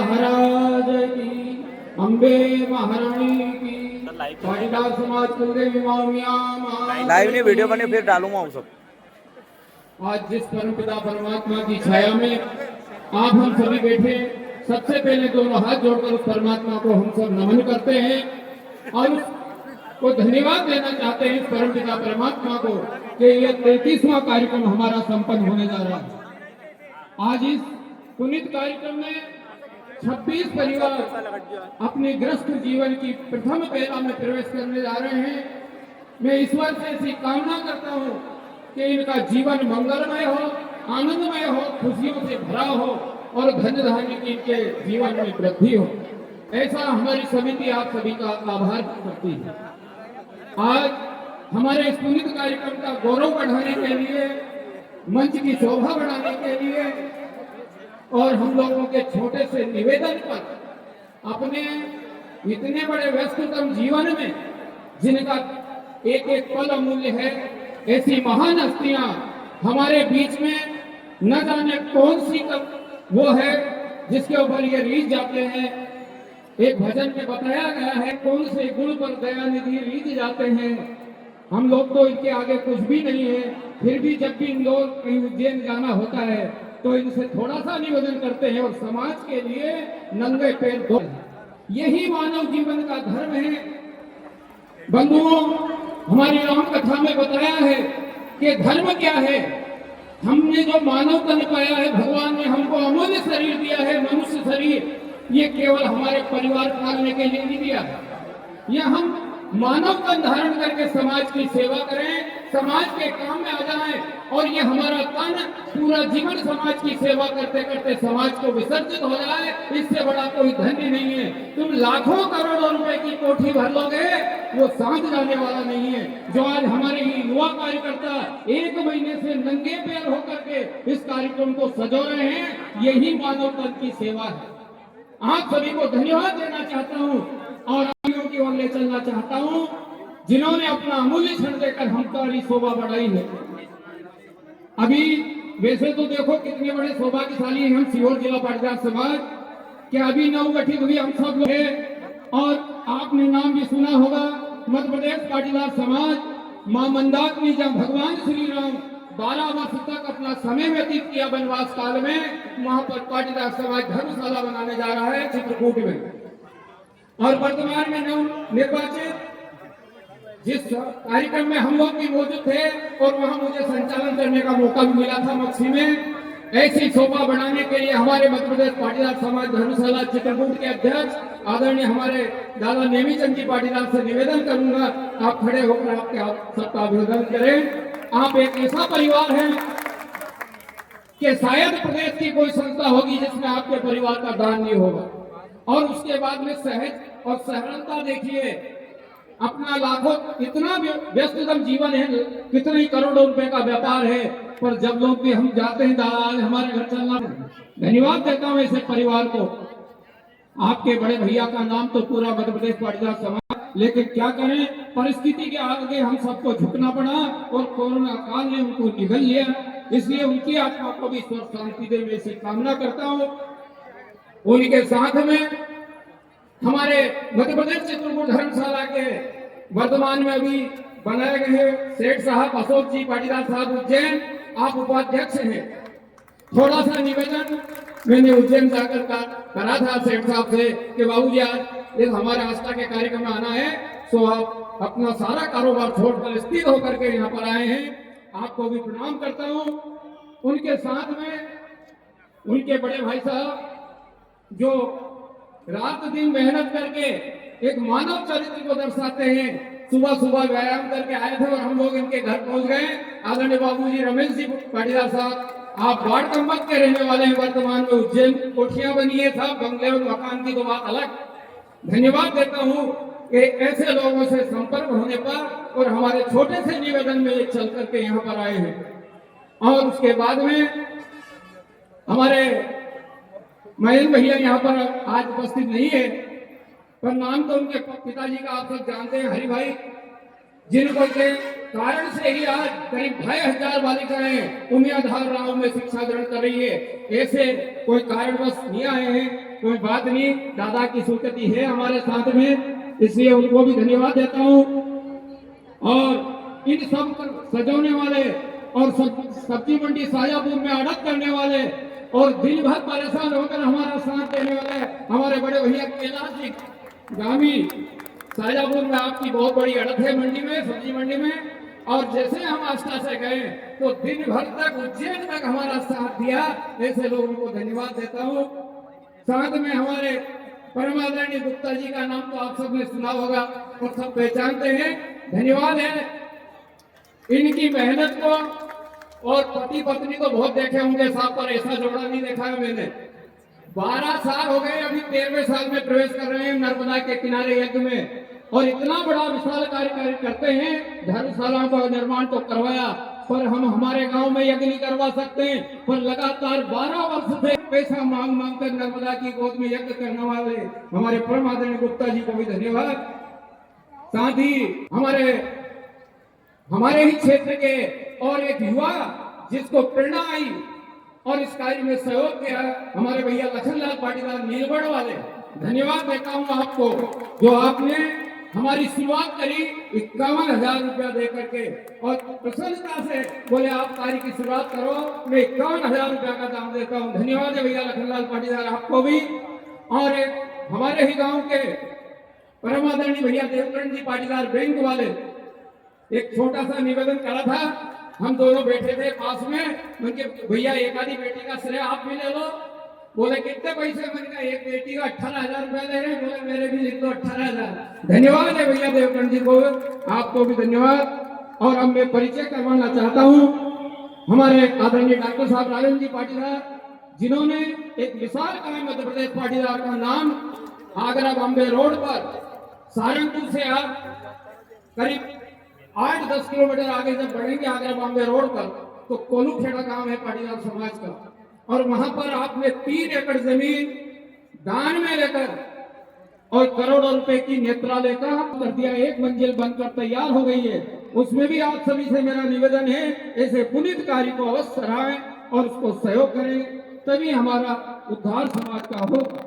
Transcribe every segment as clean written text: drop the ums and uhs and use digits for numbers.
महाराज की, अम्बे महारानी की, पाटीदार समाज कुलदेवी मामिया लाइव नहीं वीडियो बने फिर डालूंगा वो सब। आज जिस परमपिता परमात्मा की छाया में आप हम सभी बैठे, सबसे पहले दोनों हाथ जोड़कर उस परमात्मा को हम सब नमन करते हैं और उसको धन्यवाद देना चाहते हैं इस परमपिता परमात्मा को कि ये 33वां कार्यक्रम हमारा संपन्न होने जा रहा है। आज इस पुनीत कार्यक्रम में 26 परिवार अपने ग्रस्त जीवन की प्रथम पहला में प्रवेश करने जा रहे हैं। मैं ईश्वर से ऐसी कामना करता हूँ कि इनका जीवन मंगलमय हो, आनंदमय हो, खुशियों से भरा हो और धन धान्य की इनके जीवन में वृद्धि हो। ऐसा हमारी समिति आप सभी का आभार करती है। आज हमारे इस पुनीत कार्यक्रम का गौरव बढ़ाने के लिए, मंच की शोभा बढ़ाने के लिए और हम लोगों के छोटे से निवेदन पर अपने इतने बड़े व्यस्ततम जीवन में जिनका एक एक पल अमूल्य है, ऐसी महान हस्तियां हमारे बीच में न जाने कौन सी वो है जिसके ऊपर ये रीझ जाते हैं। एक भजन में बताया गया है, कौन से गुण पर दयानिधि रीझ जाते हैं। हम लोग तो इनके आगे कुछ भी नहीं है, फिर भी जब भी इन लोग कहीं उज्जैन जाना होता है तो इनसे थोड़ा सा निवेदन करते हैं और समाज के लिए नंगे पैर दो। यही मानव जीवन का धर्म है। बंधुओं, हमारी राम कथा में बताया है कि धर्म क्या है। हमने जो मानव तन पाया है, भगवान ने हमको अमूल्य शरीर दिया है, मनुष्य शरीर, ये केवल हमारे परिवार पालने के लिए नहीं दिया। यह हम मानव तन धारण करके समाज की सेवा करें, समाज के काम में आ जाएं और ये हमारा तन पूरा जीवन समाज की सेवा करते करते समाज को विसर्जित हो जाए, इससे बड़ा कोई धन्य नहीं है। तुम लाखों करोड़ों रुपए की कोठी भर लोगे, वो सांझ जाने वाला नहीं है। जो आज हमारे ही युवा कार्यकर्ता 1 महीने से नंगे पैर होकर के इस कार्यक्रम को सजो रहे हैं, यही मानव तन की सेवा है। आप सभी को धन्यवाद देना चाहता हूँ और आगे की ओर ले चलना चाहता हूँ जिन्होंने अपना अमूल्य क्षण देकर हमारी शोभा बढ़ाई है। अभी वैसे तो देखो कितने बड़े सौभाग्यशाली हैं हम सीहोर जिला पाटीदार समाज के। अभी नवगठित हुई हम सब लोग हैं और आपने नाम भी सुना होगा, मध्य प्रदेश पाटीदार समाज मां मंदाकिनी, जब भगवान श्री राम 12 वर्ष तक अपना समय व्यतीत किया वनवास काल में, वहां पर पाटीदार समाज धर्मशाला बनाने जा रहा है चित्रकूट में। और वर्तमान में नव निर्वाचित जिस कार्यक्रम में हम लोग भी मौजूद थे और वहां मुझे संचालन करने का मौका भी मिला था मक्सी में, ऐसी शोभा बढ़ाने के लिए हमारे मध्य प्रदेश पाटीदार समाज धर्मशाला चित्रकूट के अध्यक्ष आदरणीय हमारे दादा नेमीचंद जी पाटीदार से निवेदन करूंगा, आप खड़े होकर आपके आप सबका अभिवादन करें। आप एक ऐसा परिवार है कि शायद प्रदेश की कोई संस्था होगी जिसमें आपके परिवार का दान नहीं होगा। और उसके बाद में सहज और सरलता देखिए, अपना लाखों इतना व्यस्ततम जीवन है, कितने ही करोड़ों रुपए का व्यापार है, पर जब लोग भी हम जाते हैं दादा हमारे घर चलना। धन्यवाद देता हूँ ऐसे परिवार को। आपके बड़े भैया का नाम तो पूरा मध्य प्रदेश पाटीदार समाज, लेकिन क्या करें, परिस्थिति के आगे हम सबको झुकना पड़ा और कोरोना काल ने उनको निगल लिया। इसलिए उनकी आत्मा को भी स्वर्ग शांति दे, मैं ऐसी कामना करता हूँ। उनके साथ में हमारे मध्य प्रदेश चित्रकूट धर्मशाला के वर्तमान में अभी बनाए गए सेठ साहब अशोक जी पाटीदार साहब उज्जैन, आप उपाध्यक्ष हैं। थोड़ा सा निवेदन मैंने उज्जैन जाकर करा था सेठ साहब से कि बाबूजी आज इस हमारे आस्था के कार्यक्रम में आना है, तो आप अपना सारा कारोबार छोड़कर स्थिर होकर के यहाँ पर आए हैं, आपको भी प्रणाम करता हूँ। उनके साथ में उनके बड़े भाई साहब जो रात दिन मेहनत करके एक मानव चरित्र को दर्शाते हैं, सुबह सुबह व्यायाम करके आए थे और हम लोग इनके घर पहुंच गए। आदरणीय बाबूजी रमेश जी पाटीदार साहब, आप वार्ड नंबर के रहने वाले हैं। वर्तमान में उज्जैन कोठियां बनी है साहब, बंगले और मकान की तो बात अलग। धन्यवाद देता हूँ कि ऐसे लोगों से संपर्क होने पर और हमारे छोटे से निवेदन में ये चल करके यहाँ पर आए हैं। और उसके बाद में हमारे महेंद्र भैया यहाँ पर आज उपस्थित नहीं है, पर नाम तो उनके पिताजी का आप सब जानते हैं, हरि भाई, जिनको के कारण से ही आज करीब 2500 बालिकाएं उम्मीदधार राव में शिक्षा ग्रहण कर रही है। ऐसे कोई कारणवश नहीं आए हैं, कोई बात नहीं, दादा की स्वीकृति है हमारे साथ में, इसलिए उनको भी धन्यवाद देता हूँ। और इन सब सजाने वाले और सब्जी मंडी शाजापुर में आड़त करने वाले और दिन भर परेशान होकर हमारा साथ देने वाले हमारे बड़े भैया कैलाश जी गामी, शाजापुर में आपकी बहुत बड़ी अड़त है मंडी में, सब्जी मंडी में, और जैसे हम आस्था से गए तो दिन भर तक उज्जैन तक हमारा साथ दिया। ऐसे लोगों को धन्यवाद देता हूँ। साथ में हमारे परमादरणीय गुप्ता जी का नाम तो आप सबने सुना होगा और सब पहचानते हैं, धन्यवाद है। इनकी मेहनत को और पति पत्नी को बहुत देखे होंगे साहब, पर ऐसा जोड़ा नहीं देखा है मैंने। 12 साल हो गए, अभी 13वें साल में प्रवेश कर रहे हैं नर्मदा के किनारे यज्ञ में, और इतना बड़ा विशाल कार्य करते हैं। धर्मशाला का निर्माण तो करवाया, पर हम हमारे गांव में यज्ञ नहीं करवा सकते, पर लगातार 12 वर्ष से पैसा मांग कर नर्मदा की गोद में यज्ञ करने वाले हमारे परम आदरणीय गुप्ता जी को भी धन्यवाद। साथ ही हमारे ही क्षेत्र के और एक युवा जिसको प्रेरणा आई और इस कार्य में सहयोग किया, हमारे भैया लखनलाल पाटीदार नीलगढ़ वाले, धन्यवाद देता हूँ आपको, जो आपने हमारी शुरुआत करी 51,000 रुपया दे करके और प्रसन्नता से बोले आप कार्य की शुरुआत करो, मैं 51,000 रुपया का दाम देता हूँ। धन्यवाद है भैया लखनलाल पाटीदार आपको भी। और एक हमारे ही गांव के परम आदरणीय भैया देवकरण जी पाटीदार बैंक वाले, एक छोटा सा निवेदन करा था, हम दोनों बैठे थे पास में, उनके भैया एक आधी बेटी का श्रेय आप भी ले लो, बोले कितने पैसे, मैंने कहा एक बेटी का 18,000 रुपया ले रहे, बोले मेरे भी लिख दो 18,000। धन्यवाद है भैया देवकरण जी को, आपको भी धन्यवाद। और अब मैं परिचय करवाना चाहता हूँ हमारे आदरणीय डॉक्टर साहब राजन जी पाटीदार, जिन्होंने एक विशाल काय मध्य प्रदेश पाटीदार का नाम आगरा बॉम्बे रोड पर सहारनपुर से आप करीब 8-10 किलोमीटर आगे जब बढ़ेंगे आगरा बॉम्बे रोड पर, तो कोलूखेड़ा गांव है पाटीदार समाज का, और वहां पर आपने 3 एकड़ जमीन दान में लेकर और करोड़ों रुपए की नेत्रालय का कर दिया, 1 मंजिल बनकर तैयार हो गई है। उसमें भी आप सभी से मेरा निवेदन है, ऐसे पुनीत कार्य को अवश्य सराहें और उसको सहयोग करें, तभी हमारा उद्धार समाज का होगा।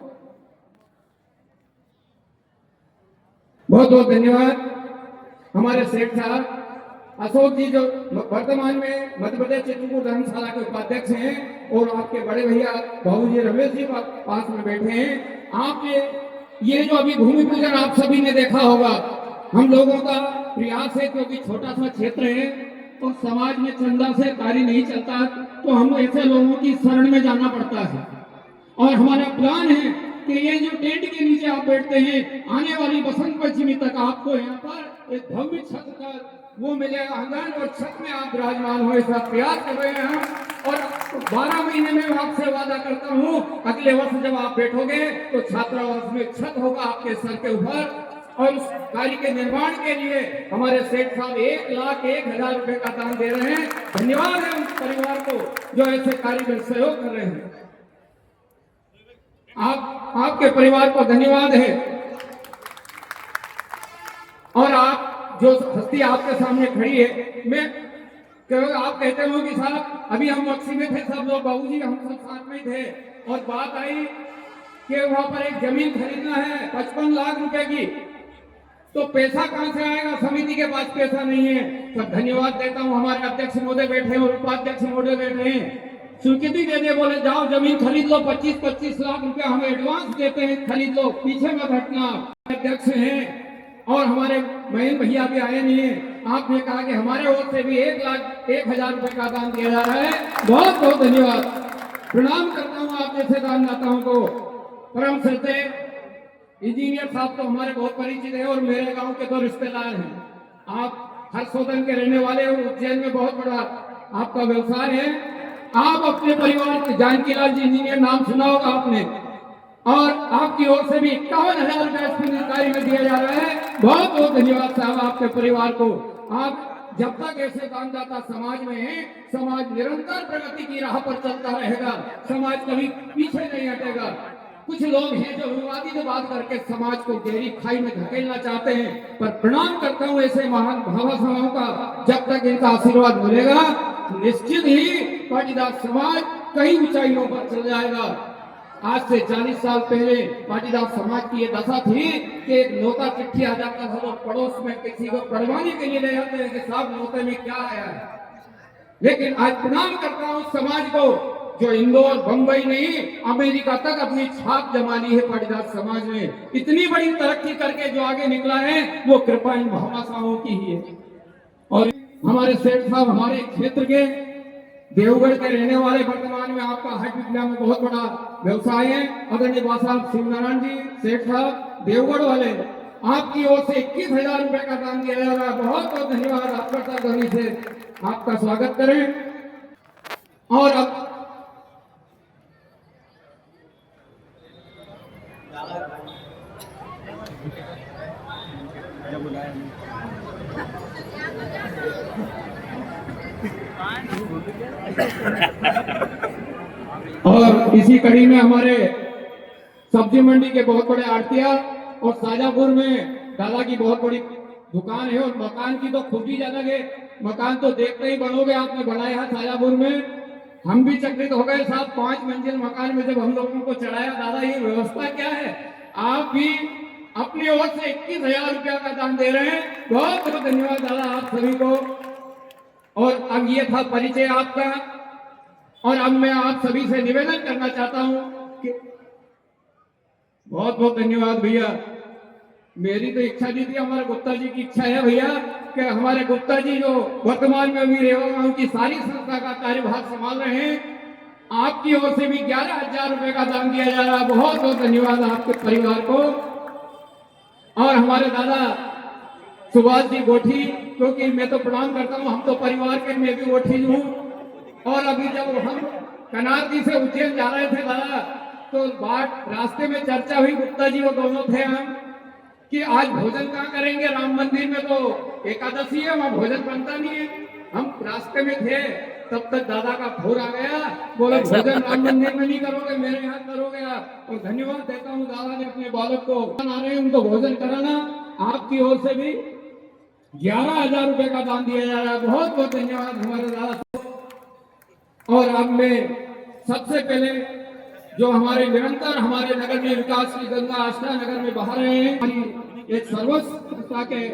बहुत बहुत धन्यवाद। हमारे सेठ साहब अशोक जी, जो वर्तमान में मध्य प्रदेश चित्रकूट धर्मशाला के उपाध्यक्ष हैं, और आपके बड़े भैया बाबू जी रमेश जी पास में बैठे हैं। आपने ये जो अभी भूमि पूजन आप सभी ने देखा होगा, हम लोगों का प्रयास है, क्योंकि छोटा सा क्षेत्र है और समाज में चंदा से कार्य नहीं चलता, तो हम ऐसे लोगों की शरण में जाना पड़ता है। और हमारा प्लान है कि ये जो टेंट के नीचे आप बैठते हैं, आने वाली बसंत पंचमी तक आपको यहाँ पर एक भव्य छत का वो मिलेगा आंगन, और छत में आप विराजमान हो, ऐसा प्रयास कर रहे हैं हम। और 12 महीने में आपसे वादा करता हूँ, अगले वर्ष जब आप बैठोगे तो छात्रावास में छत होगा आपके सर के ऊपर। और उस कार्य के निर्माण के लिए हमारे सेठ साहब 1,01,000 रुपए का दान दे रहे हैं। धन्यवाद है उस परिवार को जो ऐसे कार्य में सहयोग कर रहे हैं। आपके परिवार को धन्यवाद है। और आप जो हस्ती आपके सामने खड़ी है, मैं आप कहते हो कि साहब अभी हम मक्सी में थे सब लोग, बाबूजी हम सब साथ में थे, और बात आई कि वहां पर एक जमीन खरीदना है 55 लाख रुपए की, तो पैसा कहां से आएगा, समिति के पास पैसा नहीं है। तो धन्यवाद देता हूं, हमारे अध्यक्ष महोदय बैठे और उपाध्यक्ष महोदय बैठे हैं, स्वीकृति दे दे, बोले जाओ जमीन खरीद लो, 25-25 लाख रुपया हमें एडवांस देते हैं, खरीद लो, पीछे मत हटना। अध्यक्ष हैं और हमारे महेंद्र भैया भी आए नहीं है, आपने कहा कि हमारे ओर से भी 1,01,000 रुपए का दान दिया जा रहा है। बहुत बहुत धन्यवाद, प्रणाम करता हूँ आप जैसे दानदाताओं को। परम श्रद्धेय इंजीनियर साहब तो हमारे बहुत परिचित है और मेरे गांव के तो रिश्तेदार हैं। आप हर्षोदन के रहने वाले हो, उज्जैन में बहुत बड़ा आपका व्यवसाय है। आप अपने परिवार के जानकीलाल जी इंजीनियर नाम सुना होगा आपने, और आपकी ओर से भी 51,000 रुपए इस कार्य में दिया जा रहा है। बहुत बहुत धन्यवाद साहब आपके परिवार को। आप जब तक ऐसे दानदाता समाज में है, समाज निरंतर प्रगति की राह पर चलता रहेगा, समाज कभी पीछे नहीं हटेगा। कुछ लोग हैं जो विवादित बात करके समाज को गहरी खाई में धकेलना चाहते हैं, पर प्रणाम करता हूं ऐसे महान भावा समाओं का। जब तक इनका आशीर्वाद मिलेगा निश्चित ही पाटीदार समाज कई ऊंचाइयों पर चल जाएगा। आज से 40 साल पहले पाटीदार समाज की ये दशा थी कि एक नोता चिट्ठी आ जाता था तो पड़ोस में किसी को पढ़वाने के लिए ले जाते हैं कि साहब नोते में क्या आया है। लेकिन आज प्रणाम करता हूं समाज को जो इंदौर, बंबई नहीं अमेरिका तक अपनी छाप जमा ली है। पाटीदार समाज ने इतनी बड़ी तरक्की करके जो आगे निकला है वो कृपा इन भामाशाहों की ही है। और हमारे सेठ साहब हमारे क्षेत्र के देवगढ़ के रहने वाले, वर्तमान में आपका हट विज्ञान में बहुत बड़ा व्यवसाय है। आदरणीय साहब शिवनारायण जी सेठ साहब देवगढ़ वाले, आपकी ओर से 21,000 रुपए का दान दिया जा रहा है। बहुत बहुत धन्यवाद। आपका ध्वनि से आपका स्वागत करें। और अब और इसी कड़ी में हमारे सब्जी मंडी के बहुत बड़े आड़तिया और साजापुर में दादा की बहुत बड़ी दुकान है और मकान की तो खूबी अलग है। मकान तो देखते ही बनोगे, आपने बनाया है साजापुर में। हम भी चकित हो गए साहब, 5 मंजिल मकान में जब हम लोगों को चढ़ाया, दादा ये व्यवस्था क्या है। आप भी अपनी ओर से 21,000 रुपया का दान दे रहे हैं। बहुत बहुत धन्यवाद दादा आप सभी को। और अब ये था परिचय आपका। और अब मैं आप सभी से निवेदन करना चाहता हूं कि बहुत बहुत धन्यवाद भैया। मेरी तो इच्छा नहीं थी, हमारे गुप्ता जी की इच्छा है भैया कि हमारे गुप्ता जी जो वर्तमान में अभी रेवा गांव की सारी संस्था का कार्यभार संभाल रहे हैं, आपकी ओर से भी 11,000 रुपए का दान दिया जा रहा है। बहुत बहुत धन्यवाद आपके परिवार को। और हमारे दादा सुभाष जी गोठी, क्योंकि मैं तो प्रणाम करता हूँ, हम तो परिवार के, मैं भी गोठी हूँ। और अभी जब हम कनारदी से उज्जैन जा रहे थे दादा, तो बाट रास्ते में चर्चा हुई, गुप्ता जी वो दोनों थे हम, कि आज भोजन कहाँ करेंगे। राम मंदिर में तो एकादशी है, वहां भोजन बनता नहीं है। हम रास्ते में थे तब तक दादा का फोन आ गया, बोले भोजन राम मंदिर में नहीं करोगे, मेरे यहाँ करोगे। और धन्यवाद देता हूँ दादा ने अपने बालक को आ रहे हैं उनको भोजन कराना। आपकी ओर से भी 11,000 रुपए का दान दिया जा रहा है। बहुत बहुत धन्यवाद हमारे दादा। और अब मैं सबसे पहले जो हमारे निरंतर हमारे नगर में विकास की गंगा आस्था नगर में बहा रहे हैं, एक सर्वस्व के